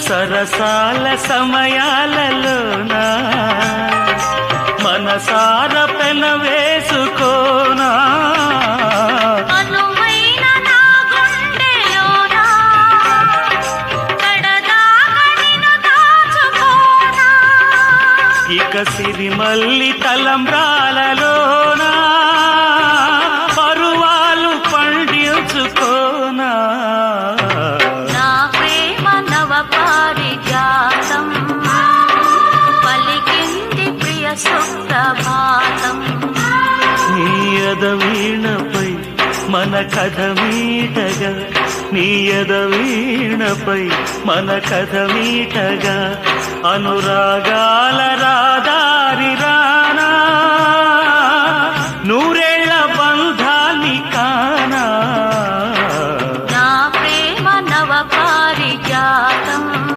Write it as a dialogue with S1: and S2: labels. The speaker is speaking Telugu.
S1: సరసాల సమయాలలోనా మనసార పెన వేసుకోనా ఇక సిరిమల్లి తలంబ్రాలలోనా పరువాలు పండించుకోనా
S2: నా ప్రేమ నవ పారిజాతం పలికింది ప్రియ సుప్రభాతం
S1: నీ ఎదవీణపై మన కథ మీటగా నీ ఎదవీణపై మన కథ మీటగా అనురాగాల రాధా